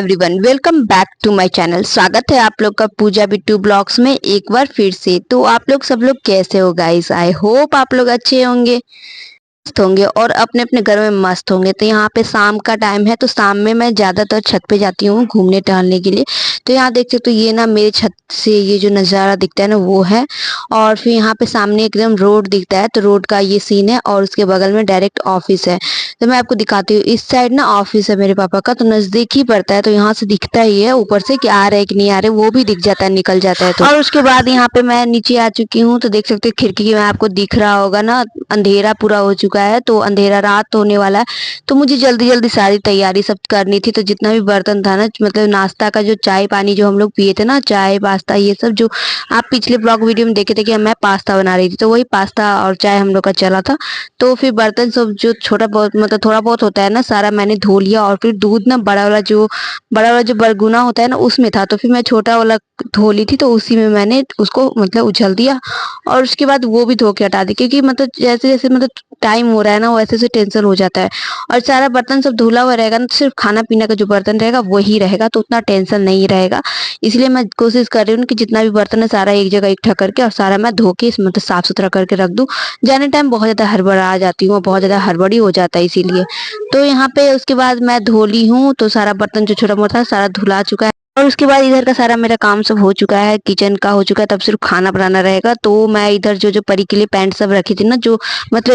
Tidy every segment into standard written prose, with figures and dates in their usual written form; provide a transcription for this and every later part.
Everyone, welcome back to my channel. स्वागत है आप लोग का पूजा बिट्टू ब्लॉग्स में एक बार फिर से। तो आप लोग सब लोग कैसे हो गाइस? आई होप आप लोग अच्छे होंगे, मस्त होंगे और अपने अपने घर में मस्त होंगे। तो यहाँ पे शाम का टाइम है, तो शाम में मैं ज्यादातर छत पे जाती हूँ घूमने टहलने के लिए। तो यहाँ देख सकते हो, ये ना मेरे छत से ये जो नज़ारा दिखता है ना वो है। और फिर यहाँ पे सामने एकदम रोड दिखता है, तो रोड का ये सीन है और उसके बगल में डायरेक्ट ऑफिस है। तो मैं आपको दिखाती हूँ, इस साइड ना ऑफिस है मेरे पापा का, तो नजदीक ही पड़ता है। तो यहाँ से दिखता ही है ऊपर से कि आ रहे हैं कि नहीं आ रहे, वो भी दिख जाता है, निकल जाता है। तो और उसके बाद यहाँ पे मैं नीचे आ चुकी हूँ, तो देख सकते हो खिड़की में आपको दिख रहा होगा ना, अंधेरा पूरा हो चुका है, तो अंधेरा रात होने वाला है। तो मुझे जल्दी जल्दी सारी तैयारी सब करनी थी। तो जितना भी बर्तन था ना, मतलब नाश्ता का जो चाय पानी जो हम लोग पिए थे ना, चाय पास्ता ये सब, जो आप पिछले ब्लॉग वीडियो में देखे थे कि मैं पास्ता बना रही थी, तो वही पास्ता और चाय हम लोग का चला था। तो फिर बर्तन सब जो छोटा बहुत मतलब थोड़ा बहुत होता है ना, सारा मैंने धो लिया। और फिर दूध ना बड़ा वाला जो बरगुना होता है ना उसमें था, तो फिर मैं छोटा वाला धो ली थी, तो उसी में मैंने उसको मतलब उछल दिया। और उसके बाद वो भी धो के हटा दी, क्योंकि मतलब जैसे जैसे मतलब टाइम हो रहा है ना वैसे से टेंशन हो जाता है। और सारा बर्तन सब धुला हुआ रहेगा ना, तो सिर्फ खाना पीना का जो बर्तन रहेगा वही रहेगा, तो उतना टेंशन नहीं रहेगा। इसलिए मैं कोशिश कर रही हूँ कि जितना भी बर्तन है सारा एक जगह इकट्ठा करके और सारा मैं धो के मतलब साफ सुथरा करके रख दूं। जाने टाइम बहुत ज्यादा हड़बड़ा जाती हूँ और बहुत ज्यादा हड़बड़ी हो जाता है इसीलिए। तो यहाँ पे उसके बाद मैं धो ली हूँ, तो सारा बर्तन जो छोटा मोटा सारा धुला चुका है। और उसके बाद इधर का सारा मेरा काम सब हो चुका है, किचन का हो चुका है, तब सिर्फ खाना बनाना रहेगा। तो मैं इधर जो जो परी के लिए पैंट सब रखी थी ना, जो मतलब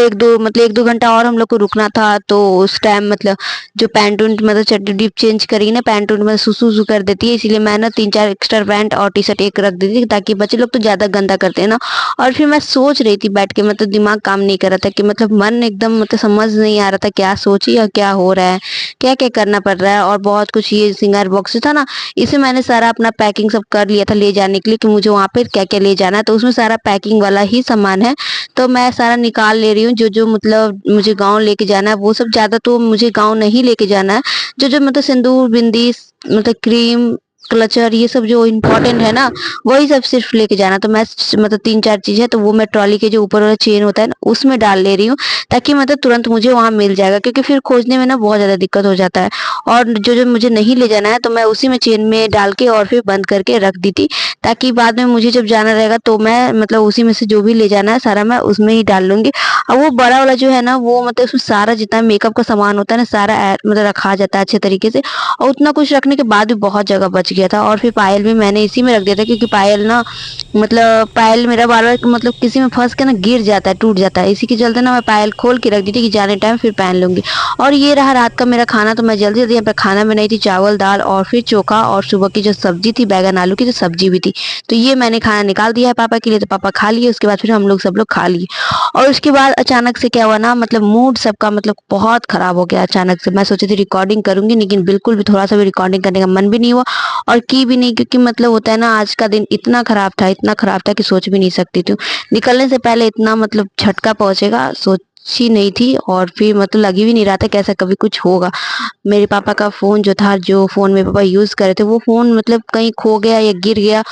एक दो घंटा और हम लोग को रुकना था, तो उस टाइम मतलब जो पैंट उंट मतलब चड्डी डिप चेंज करी ना, पैंट उंट मतलब सुसु कर देती है, इसीलिए मैं ना 3 4 एक्स्ट्रा पैंट और टी शर्ट एक रख दी थी, ताकि बच्चे लोग तो ज्यादा गंदा करते हैं ना। और फिर मैं सोच रही थी बैठ के, मतलब दिमाग काम नहीं कर रहा था कि मतलब मन एकदम मतलब समझ नहीं आ रहा था क्या सोची और क्या हो रहा है, क्या क्या करना पड़ रहा है। और बहुत कुछ ये सिंगार बॉक्स था ना, इसे मैंने सारा अपना पैकिंग सब कर लिया था ले जाने के लिए, कि मुझे वहां पे क्या क्या ले जाना है, तो उसमें सारा पैकिंग वाला ही सामान है। तो मैं सारा निकाल ले रही हूँ, जो जो मतलब मुझे गाँव लेके जाना है वो सब। ज्यादा तो मुझे गाँव नहीं लेके जाना है, जो जो मतलब सिंदूर बिंदी मतलब क्रीम क्लचर ये सब जो इम्पोर्टेंट है ना, वही सब सिर्फ लेके जाना। तो मैं मतलब 3 4 चीज है, तो वो मैं ट्रॉली के जो ऊपर वाला चेन होता है ना उसमें डाल ले रही हूँ, ताकि मतलब तुरंत मुझे वहां मिल जाएगा, क्योंकि फिर खोजने में ना बहुत ज्यादा दिक्कत हो जाता है। और जो जो मुझे नहीं ले जाना है, तो मैं उसी में चेन में डाल के और फिर बंद करके रख दी थी, ताकि बाद में मुझे जब जाना रहेगा तो मैं मतलब उसी में से जो भी ले जाना है सारा मैं उसमें ही डाल लूंगी। और वो बड़ा वाला जो है ना, वो मतलब उसमें सारा जितना मेकअप का सामान होता है ना सारा मतलब रखा जाता है अच्छे तरीके से। और उतना कुछ रखने के बाद भी बहुत जगह बच गया था। और फिर पायल भी मैंने इसी में रख दिया था, क्योंकि पायल ना मतलब पायल मेरा बार बार मतलब किसी में फंस के ना गिर जाता है, टूट जाता है, इसी के चलते ना मैं पायल खोल के रख दी थी कि जाने टाइम फिर पहन लूंगी। और ये रहा रात का मेरा खाना। तो मैं जल्दी जल्दी यहाँ पे खाना बनाई थी, चावल दाल और फिर चोखा, और सुबह की जो सब्जी थी बैगन आलू की, तो सब्जी भी थी। तो ये मैंने खाना निकाल दिया है पापा के लिए, तो पापा खा लिए। उसके बाद फिर हम लोग सब लोग खा लिए। और उसके बाद अचानक से क्या हुआ ना, मतलब मूड सबका मतलब बहुत खराब हो गया अचानक से। मैं सोची थी रिकॉर्डिंग करूंगी, लेकिन बिल्कुल भी थोड़ा सा भी रिकॉर्डिंग करने का मन भी नहीं हुआ और की भी नहीं, क्योंकि मतलब होता है ना आज का दिन इतना खराब था, इतना खराब था कि सोच भी नहीं सकती थी। निकलने से पहले इतना मतलब झटका पहुंचेगा सोची नहीं थी। और फिर मतलब लगी भी नहीं रहा था कैसा कभी कुछ होगा। मेरे पापा का फोन जो था, जो फोन मेरे पापा यूज कर रहे थे, वो फोन मतलब कहीं खो गया या गिर गया।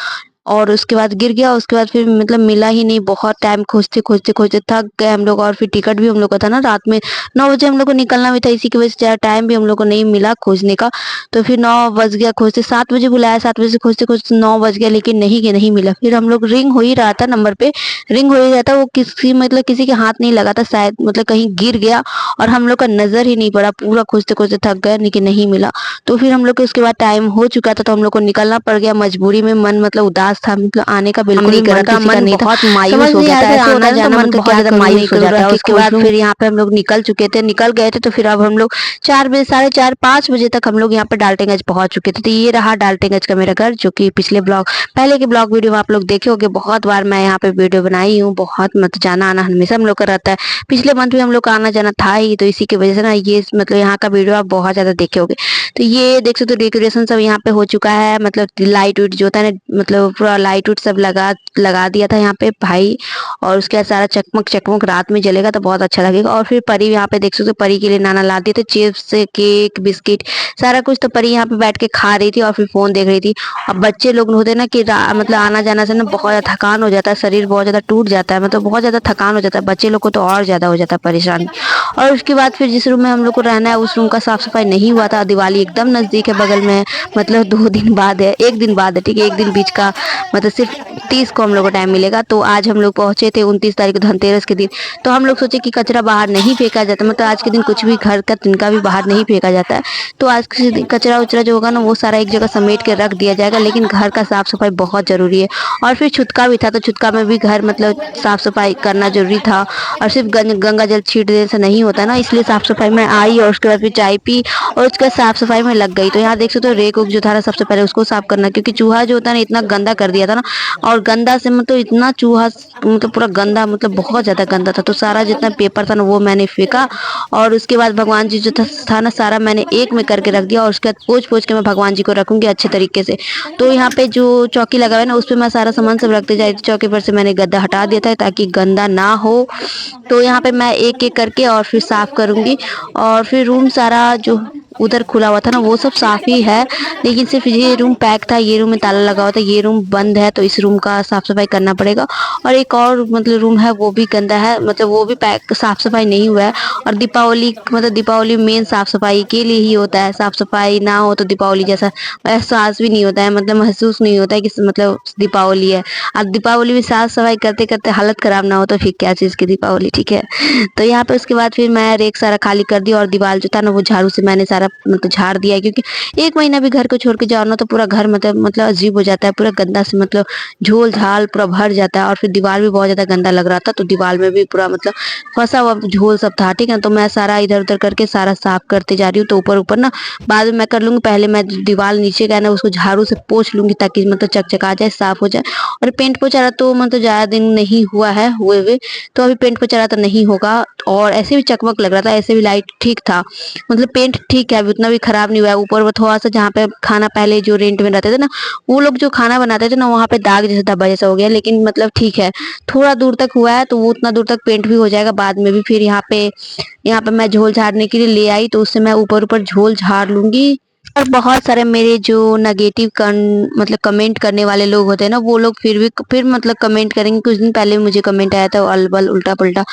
और उसके बाद गिर गया, उसके बाद फिर मतलब मिला ही नहीं। बहुत टाइम खोजते खोजते खोजते थक गए हम लोग। और फिर टिकट भी हम लोग का था ना रात में 9 बजे हम लोग को निकलना भी था, इसी की वजह से ज्यादा टाइम भी हम लोग को नहीं मिला खोजने का। तो फिर 9 बज गया खोजते, 7 बजे बुलाया, 7 बजे से खोजते खोजते 9 बज गया, लेकिन नहीं मिला। फिर हम लोग रिंग हो ही रहा था, नंबर पे रिंग हो ही रहा था, वो किसी मतलब किसी के हाथ नहीं लगा था शायद, मतलब कहीं गिर गया और हम लोग का नजर ही नहीं पड़ा। पूरा खोजते खोजते थक गए, लेकिन नहीं मिला। तो फिर हम लोग को उसके बाद टाइम हो चुका था, तो हम लोग को निकलना पड़ गया मजबूरी में। मन मतलब उदास था, मतलब आने का बिल्कुल नहीं कर रहा था, मन बहुत मायूस हो गया था। ऐसे होता है ना, मन बहुत ज्यादा मायूस हो जाता है। उसके बाद फिर यहाँ पे हम लोग निकल चुके थे, निकल गए थे। तो फिर अब हम लोग 4 बजे, 4:30, 5 बजे तक हम लोग यहाँ पे डाल्टनगंज पहुंच चुके थे। तो ये रहा डाल्टनगंज का मेरा घर, जो कि पिछले ब्लॉग पहले के ब्लॉग वीडियो में आप लोग देखे होंगे। बहुत बार मैं यहाँ पे वीडियो बनाई हूँ, बहुत मतलब जाना आना हमेशा हम लोग का रहता है। पिछले मंथ भी हम लोग का आना जाना था ही, तो इसी की वजह से ना ये मतलब यहाँ का वीडियो आप बहुत ज्यादा देखे होंगे। तो ये देख सकते हो डेकोरेशन सब यहाँ पे हो चुका है, मतलब लाइट उइट जो होता है ना, मतलब पूरा लाइट उइट सब लगा दिया था यहाँ पे भाई। और उसके बाद सारा चकमक चकमक रात में जलेगा तो बहुत अच्छा लगेगा। और फिर परी यहाँ पे देख सकते हो, परी के लिए नाना ला दिए थे चिप्स केक बिस्किट सारा कुछ। तो परी यहाँ पे बैठ के खा रही थी और फिर फोन देख रही थी। अब बच्चे लोग होते हैं ना कि मतलब आना जाना से ना बहुत ज्यादा थकान हो जाता है, शरीर बहुत ज्यादा टूट जाता है, मतलब बहुत ज्यादा थकान हो जाता है। बच्चे लोग को तो और ज्यादा हो जाता है परेशानी। और उसके बाद फिर जिस रूम में हम लोग को रहना है उस रूम का साफ सफाई नहीं हुआ था। दिवाली एकदम नज़दीक है, बगल में है, मतलब 2 दिन बाद है, 1 दिन बाद है, ठीक है, 1 दिन बीच का, मतलब सिर्फ 30 को हम लोग को टाइम मिलेगा। तो आज हम लोग पहुंचे थे 29 तारीख को, धनतेरस के दिन। तो हम लोग सोचे कि कचरा बाहर नहीं फेंका जाता, मतलब आज के दिन कुछ भी घर का तिनका भी बाहर नहीं फेंका जाता है। तो आज के दिन कचरा उचरा जो होगा ना वो सारा एक जगह समेट के रख दिया जाएगा, लेकिन घर का साफ सफाई बहुत जरूरी है। और फिर छुतका भी था, तो छुतका में भी घर मतलब साफ सफाई करना जरूरी था। और सिर्फ गंगा जल छीट देने से नहीं होता ना, इसलिए साफ सफाई में आई और उसके बाद फिर चाय पी और उसके बाद साफ सफाई में लग गई। तो यहाँ देख सकते हो रेक उक जो था ना, सबसे पहले उसको साफ करना, क्योंकि चूहा जो होता है ना इतना गंदा कर दिया था ना। और गंदा से मतलब इतना चूहा, मतलब पूरा गंदा, मतलब बहुत ज्यादा गंदा था। तो सारा जितना पेपर था ना वो मैंने फेंका। और उसके बाद भगवान जी जो था ना सारा मैंने एक में करके रख दिया। और उसके बाद पोंछ पोंछ के मैं भगवान जी को रखूंगी अच्छे तरीके से। तो यहाँ पे जो चौकी लगा हुआ है ना उस पे मैं सारा सामान सब रखते जा रही थी। चौकी पर से मैंने गद्दा हटा दिया था ताकि गंदा ना हो। तो यहाँ पे मैं एक एक करके और फिर साफ करूंगी। और फिर रूम सारा जो उधर खुला हुआ था ना वो सब साफ ही है, लेकिन सिर्फ ये रूम पैक था, ये रूम में ताला लगा हुआ था, ये रूम बंद है, तो इस रूम का साफ सफाई करना पड़ेगा। और एक और मतलब रूम है वो भी गंदा है, मतलब वो भी पैक, साफ सफाई नहीं हुआ है। और दीपावली, मतलब दीपावली मेन साफ सफाई के लिए ही होता है, साफ सफाई ना हो तो दीपावली जैसा एहसास भी नहीं होता है, मतलब महसूस नहीं होता है कि मतलब दीपावली है। अब दीपावली में साफ सफाई करते करते हालत खराब ना हो तो फिर क्या चीज की दीपावली, ठीक है। तो यहाँ पे उसके बाद फिर मैं रेक सारा खाली कर दिया और दीवार जो था ना वो झाड़ू से मैंने सारा मतलब झाड़ दिया है, क्योंकि 1 महीना भी घर को छोड़ के जाओ ना तो पूरा घर मतलब अजीब हो जाता है, पूरा गंदा से मतलब झोल झाल पूरा भर जाता है। और फिर दीवार भी बहुत ज्यादा गंदा लग रहा था, तो दीवार में भी पूरा मतलब फंसा हुआ झोल सब था, ठीक है। तो मैं सारा इधर उधर करके सारा साफ करते जा रही हूँ। तो ऊपर ऊपर ना बाद में मैं कर लूंगी, पहले मैं दीवार नीचे का ना उसको झाड़ू से पोंछ लूंगी ताकि मतलब चकचका जाए, साफ हो जाए। और पेंट पोछा रहा तो मतलब ज्यादा दिन नहीं हुआ है हुए, तो अभी पेंट पोछा रहा तो नहीं होगा। और ऐसे भी चकमक लग रहा था, ऐसे भी लाइट ठीक था, मतलब पेंट ठीक है, अभी उतना भी खराब नहीं हुआ है। ऊपर वो थोड़ा सा जहाँ पे खाना पहले जो रेंट में रहते थे ना वो लोग जो खाना बनाते थे ना वहाँ पे दाग जैसा धब्बा जैसा हो गया, लेकिन मतलब ठीक है, थोड़ा दूर तक हुआ है तो वो उतना दूर तक पेंट भी हो जाएगा बाद में भी। फिर यहाँ पे मैं झोल झाड़ने के लिए ले आई, तो उससे मैं ऊपर ऊपर झोल झाड़ लूंगी। और बहुत सारे मेरे जो नेगेटिव मतलब कमेंट करने वाले लोग होते हैं ना वो लोग फिर मतलब कमेंट करेंगे। कुछ दिन पहले मुझे कमेंट आया था अलबल उल्टा पुल्टा,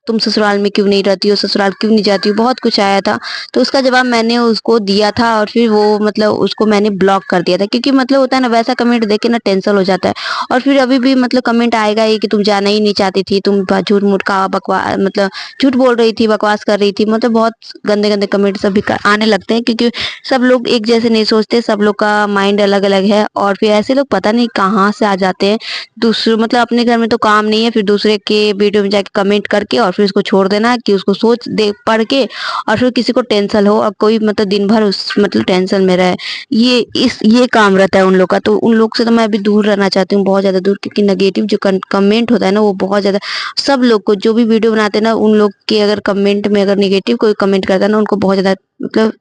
तुम ससुराल में क्यों नहीं रहती हो, ससुराल क्यों नहीं जाती हो, बहुत कुछ आया था। तो उसका जवाब मैंने उसको दिया था और फिर वो मतलब उसको मैंने ब्लॉक कर दिया था, क्योंकि मतलब होता है ना वैसा कमेंट देख के ना टेंशन हो जाता है। और फिर अभी भी मतलब कमेंट आएगा ही कि तुम जाना ही नहीं चाहती थी, तुम झूठ मूठ का बकवास, मतलब झूठ बोल रही थी, बकवास कर रही थी, मतलब बहुत गंदे गंदे कमेंट सभी आने लगते हैं, क्योंकि सब लोग एक जैसे नहीं सोचते, सब लोग का माइंड अलग अलग है। और फिर ऐसे लोग पता नहीं कहाँ से आ जाते हैं, दूसरे मतलब अपने घर में तो काम नहीं है, फिर दूसरे के वीडियो में जाके कमेंट करके और फिर उसको छोड़ देना कि उसको सोच दे पढ़ के, और फिर किसी को टेंशन हो और कोई मतलब दिन भर उस मतलब टेंशन में रहे, ये काम रहता है उन लोग का। तो उन लोग से तो मैं अभी दूर रहना चाहती हूँ, बहुत ज्यादा दूर, क्योंकि नेगेटिव जो कमेंट होता है ना वो बहुत ज्यादा, सब लोग को जो भी वीडियो बनाते हैं ना उन लोग के अगर कमेंट में अगर निगेटिव कोई कमेंट करता है ना उनको बहुत ज्यादा मतलब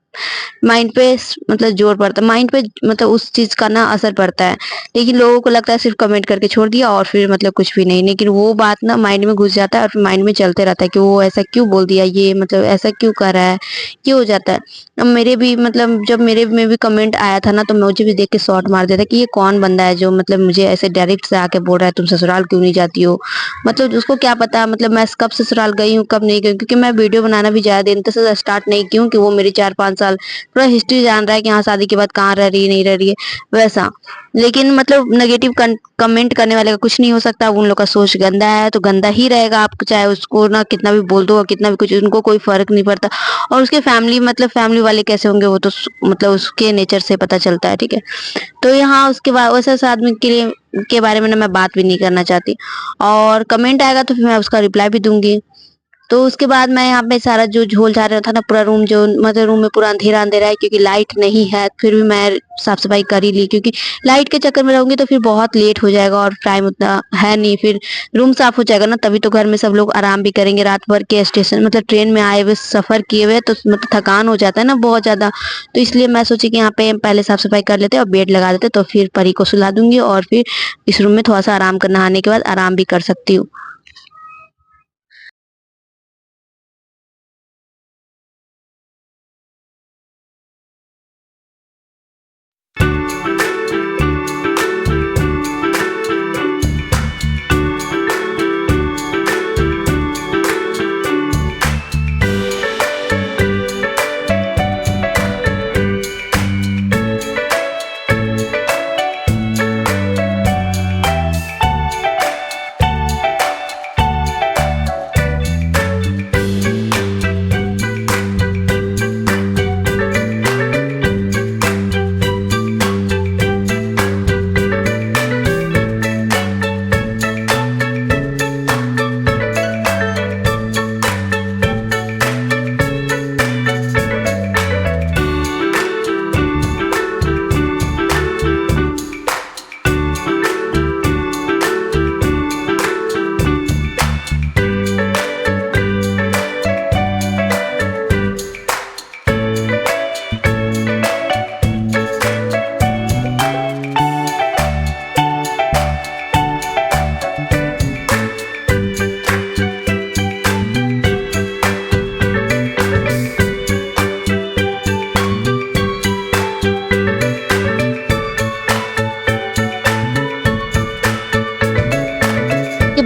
माइंड पे मतलब जोर पड़ता है, माइंड पे मतलब उस चीज का ना असर पड़ता है। लेकिन लोगों को लगता है सिर्फ कमेंट करके छोड़ दिया और फिर मतलब कुछ भी नहीं, लेकिन वो बात ना माइंड में घुस जाता है और फिर माइंड में चलते रहता है कि वो ऐसा क्यों बोल दिया, ये मतलब ऐसा क्यों कर रहा है, क्यों हो जाता है। अब मेरे भी मतलब जब मेरे में भी कमेंट आया था ना तो मुझे भी देख के शॉट मार दिया था कि ये कौन बंदा है जो मतलब मुझे ऐसे डायरेक्ट से आके बोल रहा है तुम ससुराल क्यों नहीं जाती हो। मतलब उसको क्या पता मतलब मैं कब ससुराल गई हूँ कब नहीं गई, क्योंकि मैं वीडियो बनाना भी ज्यादा दिन से स्टार्ट नहीं की हूँ कि वो मेरी 4-5 साल पूरा हिस्ट्री जान रहा है कि हाँ शादी के बाद कहाँ रह रही है नहीं रह रही है वैसा। लेकिन मतलब नेगेटिव कमेंट करने वाले का कुछ नहीं हो सकता, उन लोग का सोच गंदा है तो गंदा ही रहेगा, आप चाहे उसको ना कितना भी बोल दो और कितना भी कुछ, उनको कोई फर्क नहीं पड़ता। और उसके फैमिली मतलब फैमिली वाले कैसे होंगे वो तो मतलब उसके नेचर से पता चलता है, ठीक है। तो यहाँ उसके बाद वैसे आदमी के लिए के बारे में ना मैं बात भी नहीं करना चाहती। और कमेंट आएगा तो फिर मैं उसका रिप्लाई भी दूंगी। तो उसके बाद मैं यहाँ पे सारा जो झोल झाड़ रहा था ना पूरा रूम जो मतलब रूम में पूरा अंधेरा अंधेरा है, क्योंकि लाइट नहीं है, फिर भी मैं साफ सफाई कर ही ली, क्योंकि लाइट के चक्कर में रहूंगी तो फिर बहुत लेट हो जाएगा और टाइम उतना है नहीं, फिर रूम साफ हो जाएगा ना तभी तो घर में सब लोग आराम भी करेंगे। रात भर के स्टेशन मतलब ट्रेन में आए हुए सफर किए हुए तो मतलब थकान हो जाता है ना बहुत ज्यादा। तो इसलिए मैं सोची कि यहाँ पे पहले साफ सफाई कर लेते और बेड लगा देते, तो फिर परी को सुला दूंगी और फिर इस रूम में थोड़ा सा आराम कर, नहाने के बाद आराम भी कर सकती हूँ।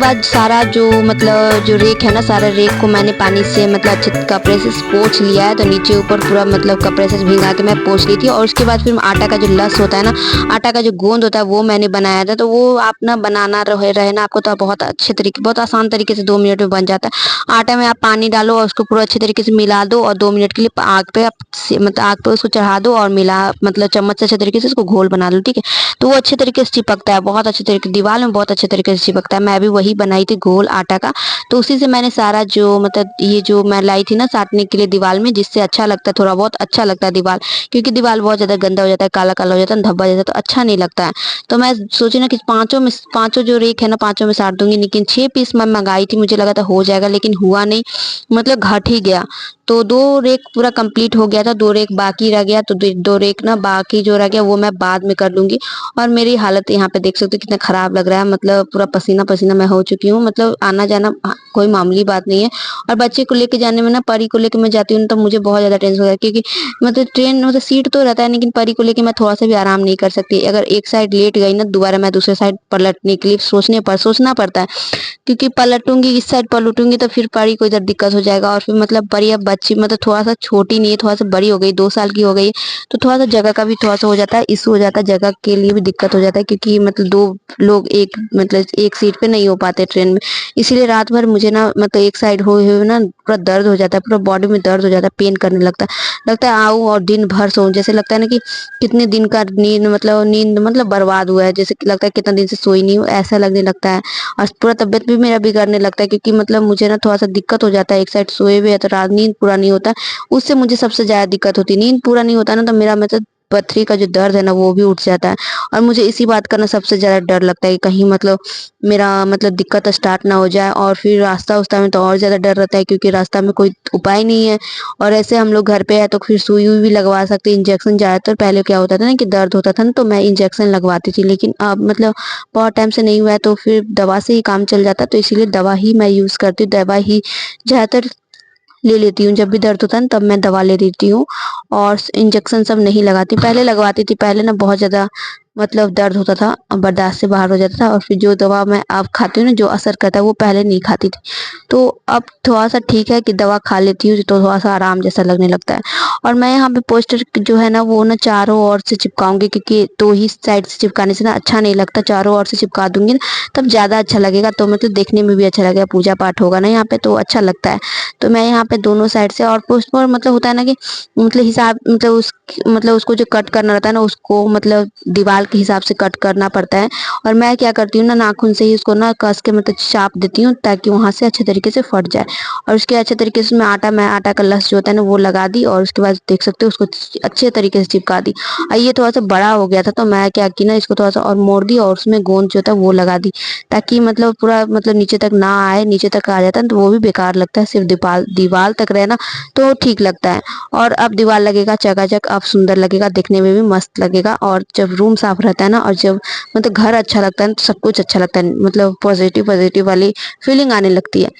बाद सारा जो रेक है ना, सारा रेक को मैंने पानी से मतलब अच्छे कपड़े से पोंछ लिया है। तो नीचे ऊपर पूरा मतलब कपड़े से भिगा के मैं पोंछ ली थी। और उसके बाद फिर आटा का जो लस होता है ना, आटा का जो गोंद होता है वो मैंने बनाया था। तो वो आप ना बनाना रहे ना आपको, तो बहुत अच्छे तरीके, बहुत आसान तरीके से 2 मिनट में बन जाता है। आटा में आप पानी डालो और उसको पूरा अच्छे तरीके से मिला दो और 2 मिनट के लिए आग पे मतलब आग पे उसको चढ़ा दो और मिला मतलब चम्मच से अच्छे तरीके से उसको घोल बना लो, ठीक है। तो वो अच्छे तरीके से चिपकता है, बहुत अच्छे तरीके दीवार में बहुत अच्छे तरीके से चिपकता है। मैं भी वही बनाई थी घोल आटा का। तो उसी से मैंने सारा जो मतलब ये जो मैं लाई थी ना साटने के लिए दीवार में, जिससे अच्छा लगता है, थोड़ा बहुत अच्छा लगता है दीवार, क्योंकि दीवार बहुत ज्यादा गंदा हो जाता है, काला काला हो जाता है, धब्बा जाता है, तो अच्छा नहीं लगता है। तो मैं सोची ना कि पांचों जो रेक है ना, पांचों में साट दूंगी। लेकिन 6 पीस मैं मंगाई थी, मुझे लगा था हो जाएगा, लेकिन हुआ नहीं, मतलब घट ही गया। तो 2 रेक पूरा कंप्लीट हो गया था, 2 रेक बाकी रह गया। तो 2 रेक ना बाकी जो रह गया वो मैं बाद में कर लूंगी। और मेरी हालत यहाँ पे देख सकते हो कितना खराब लग रहा है, मतलब पूरा पसीना पसीना मैं हो चुकी हूँ। मतलब आना जाना कोई मामूली बात नहीं है। और बच्चे को लेके जाने में ना, परी को लेके मैं जाती हूँ तो मुझे बहुत ज्यादा टेंशन होता है, क्योंकि मतलब ट्रेन मतलब सीट तो रहता है, लेकिन परी को लेके मैं थोड़ा सा भी आराम नहीं कर सकती। अगर एक साइड लेट गई ना, दोबारा मैं दूसरे साइड पलटने के लिए सोचना पड़ता है, क्योंकि पलटूंगी इस साइड पलटूंगी तो फिर परी को इधर दिक्कत हो जाएगा। और फिर मतलब परी अब बच्ची मतलब थोड़ा सा छोटी नहीं है, थोड़ा सा बड़ी हो गई, 2 साल की हो गई। तो थोड़ा सा जगह का भी थोड़ा सा हो जाता है, इशू हो जाता है, जगह के लिए भी दिक्कत हो जाता है, क्योंकि मतलब 2 लोग एक मतलब एक सीट पे नहीं हो पाते ट्रेन में। इसीलिए रात भर मुझे ना मतलब एक साइड हुए हुए ना पूरा दर्द हो जाता है, पूरा बॉडी में दर्द हो जाता है, पेन करने लगता है आऊं और दिन भर सोऊं, जैसे लगता है ना कि कितने दिन का नींद मतलब बर्बाद हुआ है, जैसे कि लगता है कितना दिन से सोई नहीं हूँ, ऐसा लगने लगता है। और पूरा तबियत भी मेरा बिगड़ने लगता है, क्योंकि मतलब मुझे ना थोड़ा सा दिक्कत हो जाता है, एक साइड सोए हुए है तो रात नींद पूरा नहीं होता। उससे मुझे सबसे ज्यादा दिक्कत होती है, नींद पूरा नहीं होता ना, तो मेरा मतलब पथरी का जो दर्द है ना वो भी उठ जाता है। और मुझे इसी बात का ना सबसे ज्यादा डर लगता है कि कहीं मतलब मेरा मतलब दिक्कत स्टार्ट ना हो जाए। और फिर रास्ता उस्ता में तो और ज्यादा डर रहता है, क्योंकि रास्ता में कोई उपाय नहीं है। और ऐसे हम लोग घर पे है तो फिर सुई हुई भी लगवा सकते हैं, इंजेक्शन। ज्यादातर पहले क्या होता था ना कि दर्द होता था ना तो मैं इंजेक्शन लगवाती थी, लेकिन अब मतलब बहुत टाइम से नहीं हुआ है, तो फिर दवा से ही काम चल जाता है। तो इसीलिए दवा ही मैं यूज करती हूँ, दवा ही ज्यादातर ले लेती हूँ। जब भी दर्द होता है ना तब मैं दवा ले लेती हूँ, और इंजेक्शन सब नहीं लगाती। पहले लगवाती थी, पहले ना बहुत ज्यादा मतलब दर्द होता था, बर्दाश्त से बाहर हो जाता था। और फिर जो दवा मैं अब खाती हूँ ना, जो असर करता है, वो पहले नहीं खाती थी। तो अब थोड़ा सा ठीक है कि दवा खा लेती हूँ तो थोड़ा सा आराम जैसा लगने लगता है। और मैं यहाँ पे पोस्टर जो है ना वो ना चारों ओर से चिपकाऊंगी, क्योंकि 2 ही साइड से चिपकाने से ना अच्छा नहीं लगता, चारों ओर से चिपका दूंगी ना तब ज्यादा अच्छा लगेगा। तो मतलब देखने में भी अच्छा लगेगा, पूजा पाठ होगा ना यहाँ पे तो अच्छा लगता है। तो मैं यहाँ पे दोनों साइड से, और पोस्ट पर मतलब होता है ना कि मतलब हिसाब मतलब उसको जो कट करना रहता है ना, उसको मतलब दीवार के हिसाब से कट करना पड़ता है। और मैं क्या करती हूँ ना, नाखून से ही उसको ना कस के मतलब चाप देती हूँ, ताकि वहां से अच्छे तरीके से फट जाए। और उसके अच्छे तरीके से मैं आटा का लस जो होता है ना वो लगा दी, और उसके बाद देख सकते हो उसको अच्छे तरीके से चिपका दी। और ये थोड़ा सा बड़ा हो गया था तो मैं क्या की ना, इसको थोड़ा सा और मोड़ दी और उसमें गोंद जो था वो लगा दी, ताकि मतलब पूरा मतलब नीचे तक ना आए। नीचे तक आ जाता है तो वो भी बेकार लगता है, सिर्फ दीवार दीवार तक रहे ना तो ठीक लगता है। और अब दीवार लगेगा चकाचक, अब सुंदर लगेगा, देखने में भी मस्त लगेगा। और जब रूम साफ रहता है ना, और जब मतलब घर अच्छा लगता है तो सब कुछ अच्छा लगता है, मतलब पॉजिटिव पॉजिटिव वाली फीलिंग आने लगती है।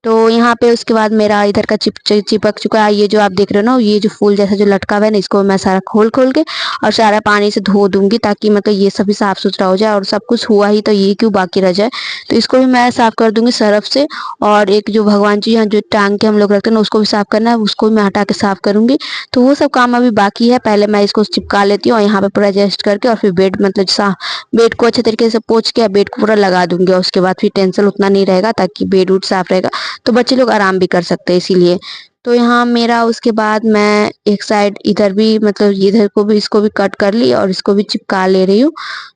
तो यहाँ पे उसके बाद मेरा इधर का चिपक चुका है। ये जो आप देख रहे हो ना, ये जो फूल जैसा जो लटका हुआ है ना, इसको मैं सारा खोल खोल के और सारा पानी से धो दूंगी, ताकि मतलब ये सभी साफ सुथरा हो जाए। और सब कुछ हुआ ही तो ये क्यों बाकी रह जाए, तो इसको भी मैं साफ कर दूंगी सर्फ से। और एक जो भगवान जी यहाँ जो टांग के हम लोग रखते हैं ना, उसको भी साफ करना है, उसको भी मैं हटा के साफ करूंगी। तो वो सब काम अभी बाकी है, पहले मैं इसको चिपका लेती हूँ और यहाँ पे पूरा एडजस्ट करके, और फिर बेड मतलब बेड को अच्छे तरीके से पोंछ के बेड को पूरा लगा दूंगी। और उसके बाद फिर टेंशन उतना नहीं रहेगा, ताकि बेड उड साफ रहेगा तो बच्चे लोग आराम भी कर सकते हैं, इसीलिए। तो यहाँ मेरा उसके बाद मैं एक साइड इधर भी मतलब इधर को भी इसको भी कट कर ली और इसको भी चिपका ले रही हूँ।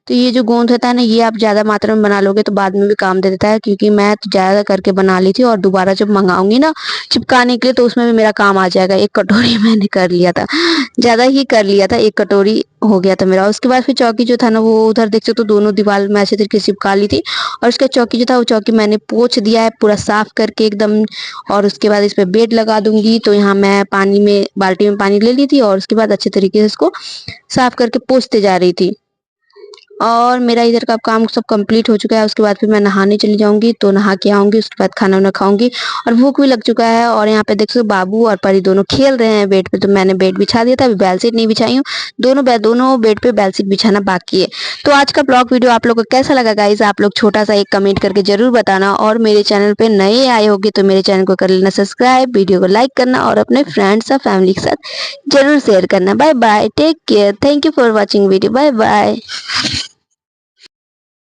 तो ये जो गोंद होता है ना, ये आप ज्यादा मात्रा में बना लोगे तो बाद में भी काम दे देता है, क्योंकि मैं तो ज्यादा करके बना ली थी, और दोबारा जब मंगाऊंगी ना चिपकाने के लिए तो उसमें भी मेरा काम आ जाएगा। एक कटोरी मैंने कर लिया था, ज्यादा ही कर लिया था, एक कटोरी हो गया था मेरा। उसके बाद फिर चौकी जो था ना वो उधर देख सकते हो, दोनों दीवार में अच्छे तरीके से चिपका ली थी। और उसका चौकी जो था वो चौकी मैंने पोंछ दिया है पूरा साफ करके एकदम। और उसके बाद इस पे बेड लगा दूंगी। तो यहाँ मैं पानी में बाल्टी में पानी ले ली थी, और उसके बाद अच्छे तरीके से इसको साफ करके पोंछते जा रही थी। और मेरा इधर का काम सब कंप्लीट हो चुका है। उसके बाद फिर मैं नहाने चली जाऊंगी, तो नहा के आऊंगी, उसके बाद खाना वाना खाऊंगी और भूख भी लग चुका है। और यहाँ पे देख सकते हो बाबू और परी दोनों खेल रहे हैं बेड पे, तो मैंने बेड बिछा दिया था, अभी बेडशीट नहीं बिछाई हूँ। दोनों बेड पे बेडशीट बिछाना बाकी है। तो आज का ब्लॉग वीडियो आप लोग को कैसा लगा गाइस, आप लोग छोटा सा एक कमेंट करके जरूर बताना। और मेरे चैनल पे नए आए होगे तो मेरे चैनल को कर लेना सब्सक्राइब, वीडियो को लाइक करना और अपने फ्रेंड्स और फैमिली के साथ जरूर शेयर करना। Bye bye, take care, thank you for watching video, bye bye.